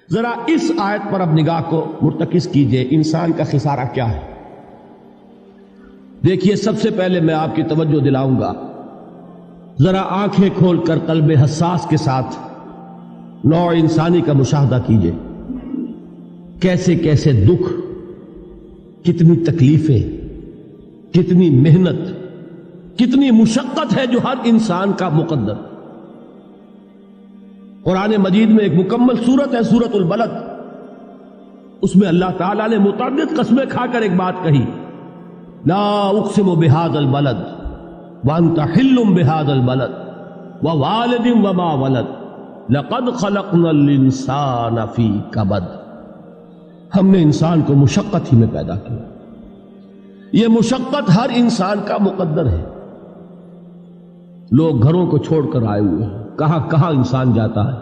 ذرا اس آیت پر اب نگاہ کو مرتکز کیجئے، انسان کا خسارہ کیا ہے؟ دیکھیے، سب سے پہلے میں آپ کی توجہ دلاؤں گا، ذرا آنکھیں کھول کر قلب حساس کے ساتھ نوع انسانی کا مشاہدہ کیجئے، کیسے کیسے دکھ، کتنی تکلیفیں، کتنی محنت، کتنی مشقت ہے جو ہر انسان کا مقدر۔ قرآن مجید میں ایک مکمل سورت ہے، سورت البلد، اس میں اللہ تعالیٰ نے متعدد قسمیں کھا کر ایک بات کہی، لا اقسم بہذا البلد وانت حل بہذا البلد ووالد وما ولد لقد خلقنا الانسان فی کبد۔ ہم نے انسان کو مشقت ہی میں پیدا کیا، یہ مشقت ہر انسان کا مقدر ہے۔ لوگ گھروں کو چھوڑ کر آئے ہوئے ہیں، کہاں کہاں انسان جاتا ہے،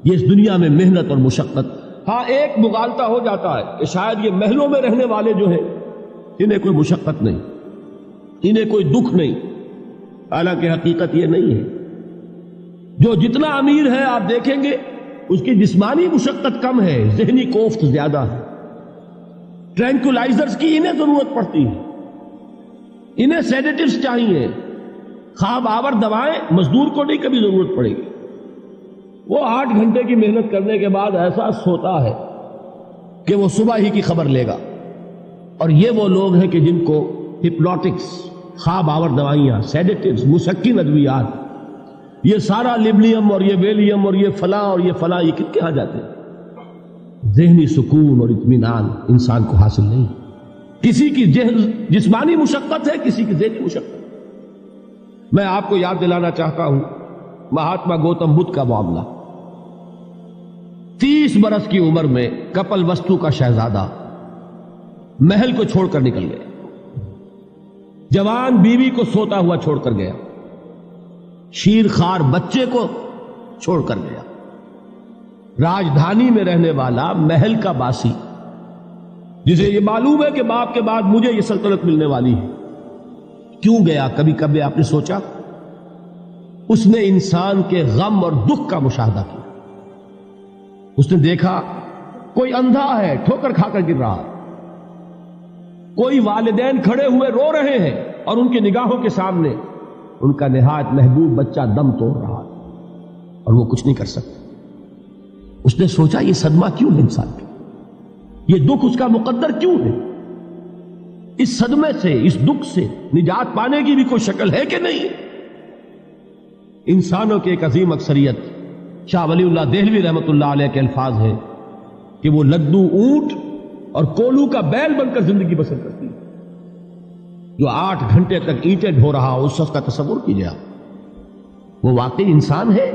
یہ اس دنیا میں محنت اور مشقت۔ ہاں، ایک مغالطہ ہو جاتا ہے کہ شاید یہ محلوں میں رہنے والے جو ہیں انہیں کوئی مشقت نہیں، انہیں کوئی دکھ نہیں، حالانکہ حقیقت یہ نہیں ہے۔ جو جتنا امیر ہے آپ دیکھیں گے اس کی جسمانی مشقت کم ہے، ذہنی کوفت زیادہ ہے۔ ٹرینکولائزرز کی انہیں ضرورت پڑتی ہے، انہیں سیڈیٹیوز چاہیے، خواب آور دوائیں مزدور کو نہیں کبھی ضرورت پڑے گی۔ وہ 8 گھنٹے کی محنت کرنے کے بعد ایسا سوتا ہے کہ وہ صبح ہی کی خبر لے گا۔ اور یہ وہ لوگ ہیں کہ جن کو ہپنوٹکس، خواب آور دوائیاں، سیڈیٹیوز، مسکن ادویات، یہ سارا لیبلیم اور یہ ویلیم اور یہ فلاں اور یہ فلاں، یہ کن کے ہاں جاتے ہیں؟ ذہنی سکون اور اطمینان انسان کو حاصل نہیں۔ کسی کی جسمانی مشقت ہے، کسی کی ذہنی مشقت۔ میں آپ کو یاد دلانا چاہتا ہوں مہاتما گوتم بدھ کا معاملہ۔ 30 برس کی عمر میں کپل وستو کا شہزادہ محل کو چھوڑ کر نکل گیا، جوان بیوی کو سوتا ہوا چھوڑ کر گیا، شیر خوار بچے کو چھوڑ کر گیا۔ راجدھانی میں رہنے والا محل کا باسی، جسے یہ معلوم ہے کہ باپ کے بعد مجھے یہ سلطنت ملنے والی ہے، کیوں گیا؟ کبھی کبھی آپ نے سوچا؟ اس نے انسان کے غم اور دکھ کا مشاہدہ کیا۔ اس نے دیکھا کوئی اندھا ہے، ٹھوکر کھا کر گر رہا ہے، کوئی والدین کھڑے ہوئے رو رہے ہیں اور ان کی نگاہوں کے سامنے ان کا نہایت محبوب بچہ دم توڑ رہا ہے اور وہ کچھ نہیں کر سکتا۔ اس نے سوچا یہ صدمہ کیوں ہے انسان کا، یہ دکھ اس کا مقدر کیوں ہے؟ اس صدمے سے، اس دکھ سے نجات پانے کی بھی کوئی شکل ہے کہ نہیں؟ انسانوں کی ایک عظیم اکثریت، شاہ ولی اللہ دہلوی رحمۃ اللہ علیہ کے الفاظ ہیں کہ وہ لدو اونٹ اور کولو کا بیل بن کر زندگی بسر کرتی ہے۔ جو 8 گھنٹے تک اینٹیں ڈھو رہا ہو، اس شخص کا تصور کیجیے آپ، وہ واقعی انسان ہے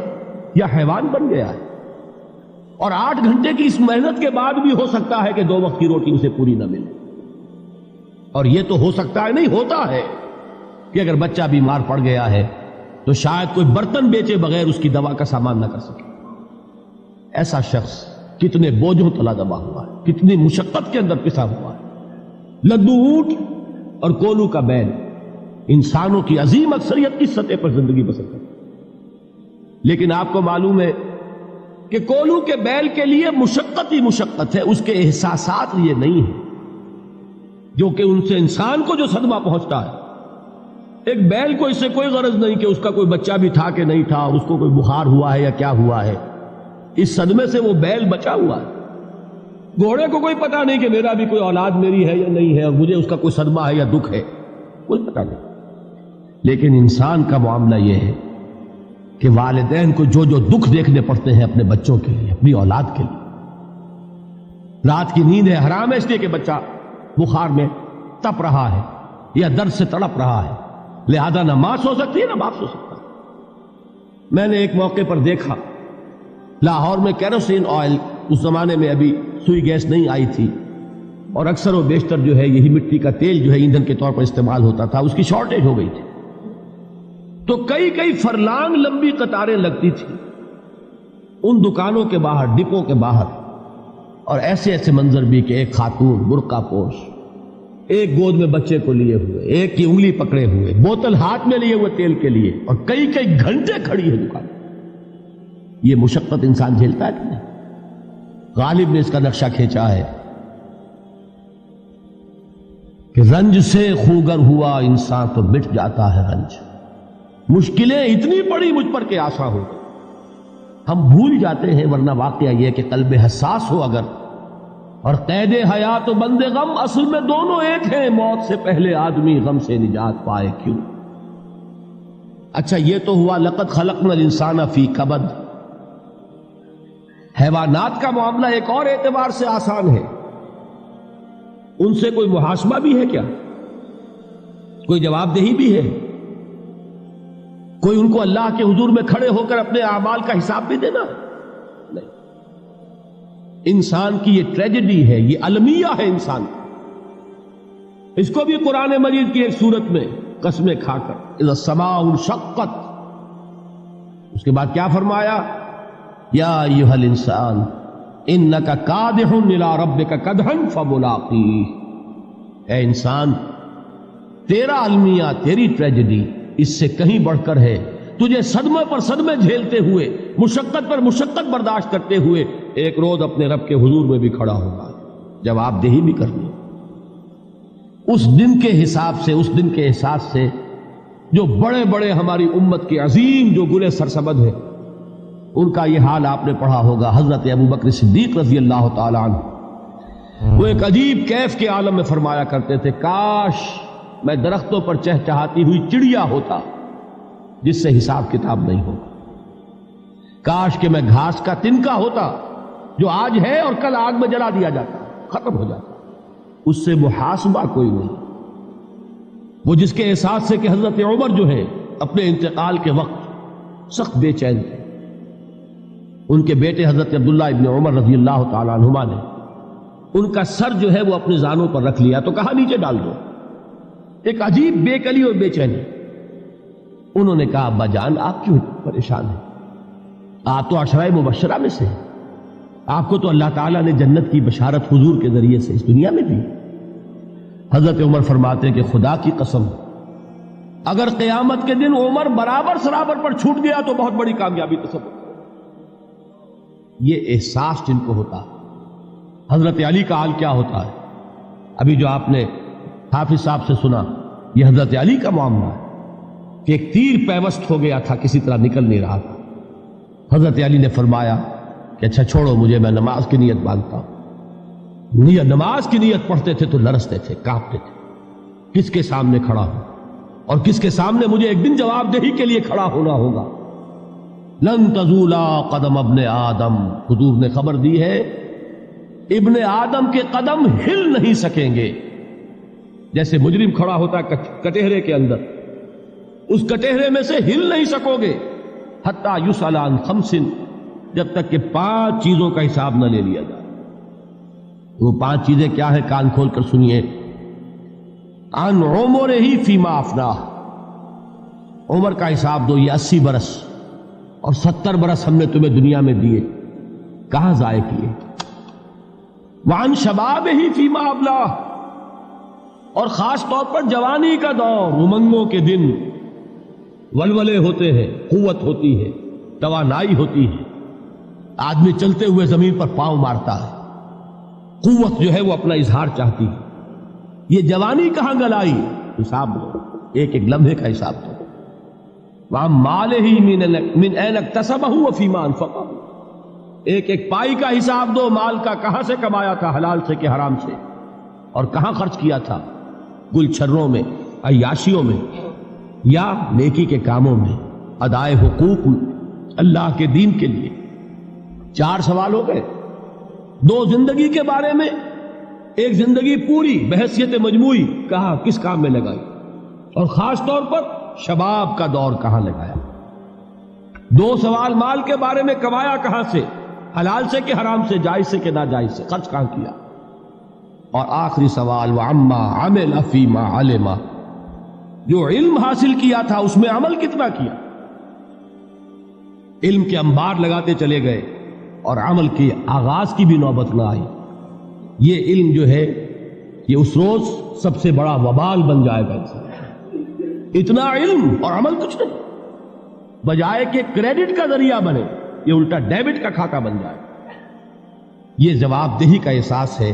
یا حیوان بن گیا ہے؟ اور 8 گھنٹے کی اس محنت کے بعد بھی ہو سکتا ہے کہ 2 وقت کی روٹی اسے پوری نہ ملے۔ اور یہ تو ہو سکتا ہے، نہیں ہوتا ہے کہ اگر بچہ بیمار پڑ گیا ہے تو شاید کوئی برتن بیچے بغیر اس کی دوا کا سامان نہ کر سکے۔ ایسا شخص کتنے بوجھوں تلا دبا ہوا ہے، کتنی مشقت کے اندر پسا ہوا ہے۔ لدو اونٹ اور کولو کا بیل انسانوں کی عظیم اکثریت کی سطح پر زندگی بسر کرتی ہے۔ لیکن آپ کو معلوم ہے کہ کولو کے بیل کے لیے مشقت ہی مشقت ہے، اس کے احساسات یہ نہیں ہیں جو کہ ان سے انسان کو جو صدمہ پہنچتا ہے۔ ایک بیل کو اس سے کوئی غرض نہیں کہ اس کا کوئی بچہ بھی تھا کہ نہیں تھا، اس کو کوئی بخار ہوا ہے یا کیا ہوا ہے، اس صدمے سے وہ بیل بچا ہوا ہے۔ گھوڑے کو کوئی پتہ نہیں کہ میرا بھی کوئی اولاد میری ہے یا نہیں ہے، اور مجھے اس کا کوئی صدمہ ہے یا دکھ ہے، کوئی پتہ نہیں۔ لیکن انسان کا معاملہ یہ ہے کہ والدین کو جو جو دکھ دیکھنے پڑتے ہیں اپنے بچوں کے لیے، اپنی اولاد کے لیے۔ رات کی نیند ہے حرام ہے اس لیے کہ بچہ بخار میں تپ رہا ہے یا درد سے تڑپ رہا ہے، لہذا نہ ماں سو سکتی ہے نہ باپ سو سکتا۔ میں نے ایک موقع پر دیکھا، لاہور میں کیروسین آئل، اس زمانے میں ابھی سوئی گیس نہیں آئی تھی، اور اکثر و بیشتر جو ہے یہی مٹی کا تیل جو ہے ایندھن کے طور پر استعمال ہوتا تھا، اس کی شارٹیج ہو گئی تھی۔ تو کئی فرلانگ لمبی قطاریں لگتی تھی ان دکانوں کے باہر، ڈپوں کے باہر، اور ایسے ایسے منظر بھی کہ ایک خاتون برقع پوش، ایک گود میں بچے کو لیے ہوئے، ایک کی انگلی پکڑے ہوئے، بوتل ہاتھ میں لیے ہوئے تیل کے لیے، اور کئی گھنٹے کھڑی ہے دکان۔ یہ مشقت انسان جھیلتا ہے کہ نہیں؟ غالب نے اس کا نقشہ کھینچا ہے کہ رنج سے خوگر ہوا انسان تو مٹ جاتا ہے رنج. مشکلیں اتنی پڑی مجھ پر کہ آسان ہو گئی. ہم بھول جاتے ہیں، ورنہ واقعہ یہ کہ قلب حساس ہو اگر اور قید حیات و بند غم اصل میں دونوں ایک ہیں. موت سے پہلے آدمی غم سے نجات پائے کیوں؟ اچھا یہ تو ہوا لقد خلقنا الانسان فی کبد. حیوانات کا معاملہ ایک اور اعتبار سے آسان ہے. ان سے کوئی محاسبہ بھی ہے کیا؟ کوئی جواب دہی بھی ہے؟ کوئی ان کو اللہ کے حضور میں کھڑے ہو کر اپنے اعمال کا حساب بھی دینا؟ نہیں. انسان کی یہ ٹریجڈی ہے، یہ المیہ ہے انسان. اس کو بھی قرآن مجید کی ایک سورت میں قسمیں کھا کر اذا السماء انشقت، اس کے بعد کیا فرمایا؟ یا ایھا الانسان انک کادح الی ربک کدحا فملاقیہ. اے انسان، تیرا المیہ، تیری ٹریجڈی اس سے کہیں بڑھ کر ہے. تجھے صدمے پر صدمے جھیلتے ہوئے، مشقت پر مشقت برداشت کرتے ہوئے ایک روز اپنے رب کے حضور میں بھی کھڑا ہوگا، جواب دہی بھی کرنی. اس دن کے حساب سے، اس دن کے احساس سے جو بڑے بڑے ہماری امت کے عظیم جو گلے سرسبد ہیں، ان کا یہ حال آپ نے پڑھا ہوگا. حضرت ابوبکر صدیق رضی اللہ تعالی عنہ وہ ایک عجیب کیف کے عالم میں فرمایا کرتے تھے، کاش میں درختوں پر چہچہاتی ہوئی چڑیا ہوتا جس سے حساب کتاب نہیں ہوگا. کاش کہ میں گھاس کا تنکا ہوتا جو آج ہے اور کل آگ میں جلا دیا جاتا، ختم ہو جاتا. اس سے محاسبہ کوئی نہیں. وہ جس کے احساس سے کہ حضرت عمر جو ہے اپنے انتقال کے وقت سخت بے چین تھے. ان کے بیٹے حضرت عبداللہ ابن عمر رضی اللہ تعالی عنہما نے ان کا سر جو ہے وہ اپنے زانوں پر رکھ لیا تو کہا نیچے ڈال دو. ایک عجیب بے کلی اور بے چینی. انہوں نے کہا ابا جان آپ کیوں پریشان ہیں؟ آپ تو عشرہ مبشرہ میں سے ہیں. آپ کو تو اللہ تعالیٰ نے جنت کی بشارت حضور کے ذریعے سے اس دنیا میں دی. حضرت عمر فرماتے ہیں کہ خدا کی قسم اگر قیامت کے دن عمر برابر سرابر پر چھوٹ گیا تو بہت بڑی کامیابی تصور. یہ احساس جن کو ہوتا ہے. حضرت علی کا حال کیا ہوتا ہے؟ ابھی جو آپ نے حافظ صاحب سے سنا، یہ حضرت علی کا معاملہ ہے کہ ایک تیر پیوست ہو گیا تھا، کسی طرح نکل نہیں رہا تھا. حضرت علی نے فرمایا کہ اچھا چھوڑو مجھے، میں نماز کی نیت باندھتا ہوں. نماز کی نیت پڑھتے تھے تو لرزتے تھے، کانپتے تھے. کس کے سامنے کھڑا ہوں اور کس کے سامنے مجھے ایک دن جواب دہی کے لیے کھڑا ہونا ہوگا. لن تزولا قدم ابن آدم، حضور نے خبر دی ہے ابن آدم کے قدم ہل نہیں سکیں گے. جیسے مجرم کھڑا ہوتا ہے کٹہرے کے اندر، اس کٹہرے میں سے ہل نہیں سکو گے حتی یسأل عن خمس، جب تک کہ 5 چیزوں کا حساب نہ لے لیا جائے. وہ 5 چیزیں کیا ہیں؟ کان کھول کر سنیے. عن عمرہ فیما افناہ، عمر کا حساب دو. یہ 80 برس اور 70 برس ہم نے تمہیں دنیا میں دیے، کہاں ضائع کیے؟ وعن شبابہ فیما ابلاہ، اور خاص طور پر جوانی کا دور، امنگوں کے دن، ولولے ہوتے ہیں، قوت ہوتی ہے، توانائی ہوتی ہے، آدمی چلتے ہوئے زمین پر پاؤں مارتا ہے، قوت جو ہے وہ اپنا اظہار چاہتی ہے. یہ جوانی کہاں گلائی؟ حساب دو، ایک ایک لمحے کا حساب دو. وَعَن مَالِهِ مِنْ أَيْنَ اكْتَسَبَهُ وَفِيمَا أَنْفَقَهُ، ایک ایک پائی کا حساب دو. مال کا کہاں سے کمایا تھا، حلال سے کہ حرام سے، اور کہاں خرچ کیا تھا، گل چھروں میں، عیاشیوں میں، یا نیکی کے کاموں میں، ادائے حقوق اللہ کے دین کے لیے. 4 سوال ہو گئے. 2 زندگی کے بارے میں، ایک زندگی پوری بحیثیت مجموعی کہاں کس کام میں لگائی، اور خاص طور پر شباب کا دور کہاں لگایا. 2 سوال مال کے بارے میں، کمایا کہاں سے، حلال سے کہ حرام سے، جائز سے کہ ناجائز سے، خرچ کہاں کیا. اور آخری سوال وَعَمَّا عَمِلَ فِيمَا عَلِمَ، جو علم حاصل کیا تھا اس میں عمل کتنا کیا. علم کے انبار لگاتے چلے گئے اور عمل کے آغاز کی بھی نوبت نہ آئی. یہ علم جو ہے یہ اس روز سب سے بڑا وبال بن جائے گا. انسان اتنا علم اور عمل کچھ نہیں، بجائے کہ کریڈٹ کا ذریعہ بنے یہ الٹا ڈیبٹ کا کھاتا بن جائے. یہ جواب دہی کا احساس ہے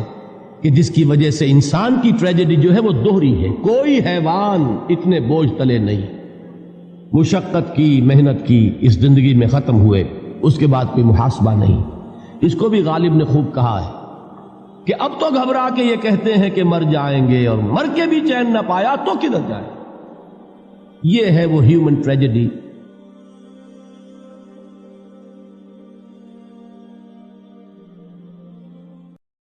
کہ جس کی وجہ سے انسان کی ٹریجڈی جو ہے وہ دوہری ہے. کوئی حیوان اتنے بوجھ تلے نہیں. مشقت کی، محنت کی، اس زندگی میں ختم ہوئے، اس کے بعد کوئی محاسبہ نہیں. اس کو بھی غالب نے خوب کہا ہے کہ اب تو گھبرا کے یہ کہتے ہیں کہ مر جائیں گے، اور مر کے بھی چین نہ پایا تو کدھر جائیں. یہ ہے وہ ہیومن ٹریجڈی